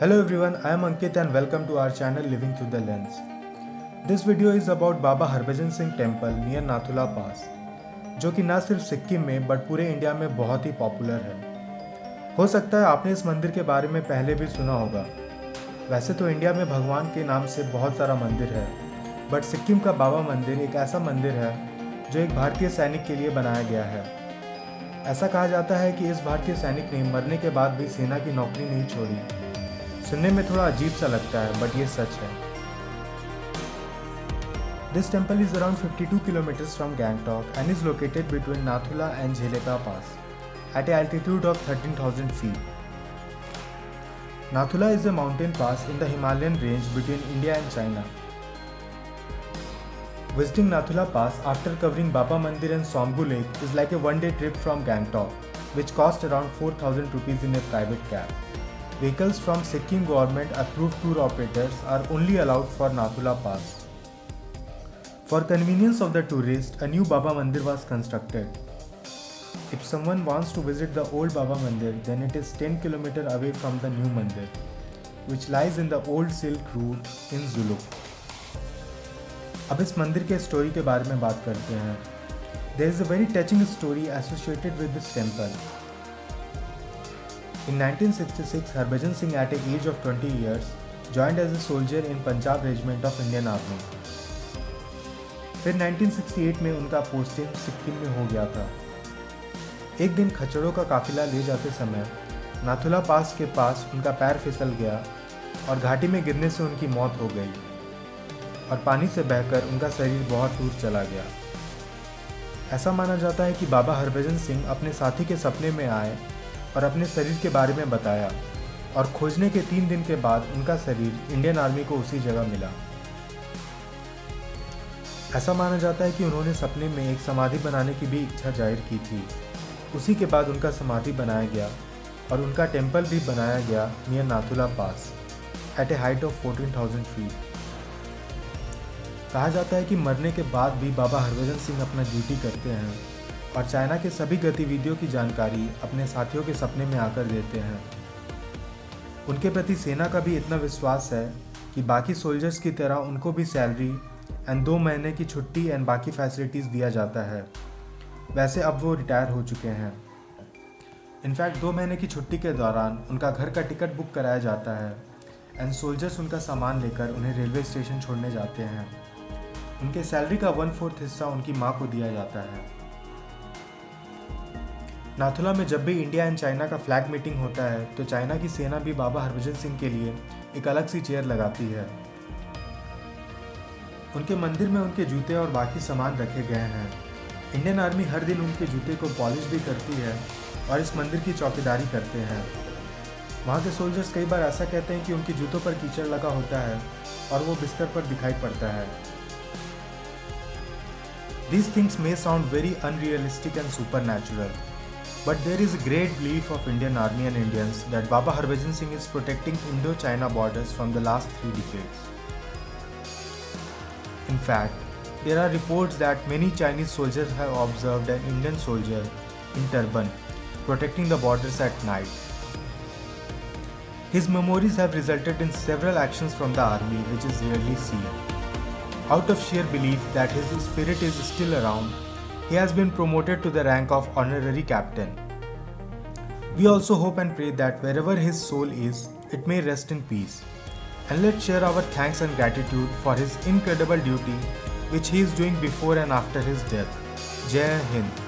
Hello everyone, I am Ankit and welcome to our channel Living Through the Lens. This video is about Baba Harbhajan Singh Temple near Nathula पास, जो कि न सिर्फ सिक्किम में but पूरे India में बहुत ही popular है। हो सकता है आपने इस मंदिर के बारे में पहले भी सुना होगा। वैसे तो इंडिया में भगवान के नाम से बहुत सारा मंदिर है, बट सिक्किम का बाबा मंदिर एक ऐसा मंदिर है जो एक भारतीय सैनिक के लिए बनाया गया है। ऐसा कहा जाता है कि इस भारतीय सैनिक ने मरने के बाद भी सेना की नौकरी नहीं छोड़ी। सुनने में थोड़ा अजीब सा लगता है, बट ये सच है। This temple is around 52 kilometers from Gangtok and is located between Nathula and Jheleta Pass at an altitude of 13,000 feet. Nathula is a mountain pass in the Himalayan range between India and China. Visiting Nathula Pass after covering Baba Mandir and Somgu Lake is like a one-day trip from Gangtok, which costs around 4,000 rupees in a private cab. Vehicles from Sikkim government approved tour operators are only allowed for Nathula Pass. For convenience of the tourist, a new Baba Mandir was constructed. If someone wants to visit the old Baba Mandir, then it is 10 km away from the new Mandir, which lies in the old Silk Route in Zuluk. अब इस मंदिर के story के बारे में बात करते हैं. There is a very touching story associated with this temple. In 1966, Harbhajan Singh at the age of 20 years joined as a soldier in Punjab Regiment of Indian Army. फिर 1968 में उनका पोस्टिंग सिक्किम में हो गया था. एक दिन खच्चरों का काफिला ले जाते समय नाथुला पास के पास उनका पैर फिसल गया और घाटी में गिरने से उनकी मौत हो गई और पानी से बहकर उनका शरीर बहुत दूर चला गया. ऐसा माना जाता है कि बाबा हरभजन सिंह अपने साथी के सपने में आए और अपने शरीर के बारे में बताया और खोजने के 3 दिन के बाद उनका शरीर इंडियन आर्मी को उसी जगह मिला. ऐसा माना जाता है कि उन्होंने सपने में एक समाधि बनाने की भी इच्छा जाहिर की थी. उसी के बाद उनका समाधि बनाया गया और उनका टेम्पल भी बनाया गया near Nathula pass at a height of 14,000 feet. कहा जाता है कि मरने के बाद भी बाबा हरभजन सिंह अपना ड्यूटी करते हैं और चाइना के सभी गतिविधियों की जानकारी अपने साथियों के सपने में आकर देते हैं. उनके प्रति सेना का भी इतना विश्वास है कि बाकी सोल्जर्स की तरह उनको भी सैलरी एंड 2 महीने की छुट्टी एंड बाकी फैसिलिटीज़ दिया जाता है. वैसे अब वो रिटायर हो चुके हैं. इनफैक्ट 2 महीने की छुट्टी के दौरान उनका घर का टिकट बुक कराया जाता है एंड सोल्जर्स उनका सामान लेकर उन्हें रेलवे स्टेशन छोड़ने जाते हैं. उनके सैलरी का 1/4 हिस्सा उनकी माँ को दिया जाता है. नाथुला में जब भी इंडिया एंड चाइना का फ्लैग मीटिंग होता है तो चाइना की सेना भी बाबा हरभजन सिंह के लिए एक अलग सी चेयर लगाती है. उनके मंदिर में उनके जूते और बाकी सामान रखे गए हैं. इंडियन आर्मी हर दिन उनके जूते को पॉलिश भी करती है और इस मंदिर की चौकीदारी करते हैं. वहाँ के सोल्जर्स कई बार ऐसा कहते हैं कि उनके जूतों पर कीचड़ लगा होता है और वो बिस्तर पर दिखाई पड़ता है. These things may sound very unrealistic and supernatural, but there is a great belief of Indian Army and Indians that Baba Harbhajan Singh is protecting Indo-China borders from the last 3 decades. In fact, there are reports that many Chinese soldiers have observed an Indian soldier in turban protecting the borders at night. His memories have resulted in several actions from the army which is rarely seen. Out of sheer belief that his spirit is still around, he has been promoted to the rank of honorary captain. We also hope and pray that wherever his soul is, it may rest in peace. And let's share our thanks and gratitude for his incredible duty which he is doing before and after his death. Jai Hind.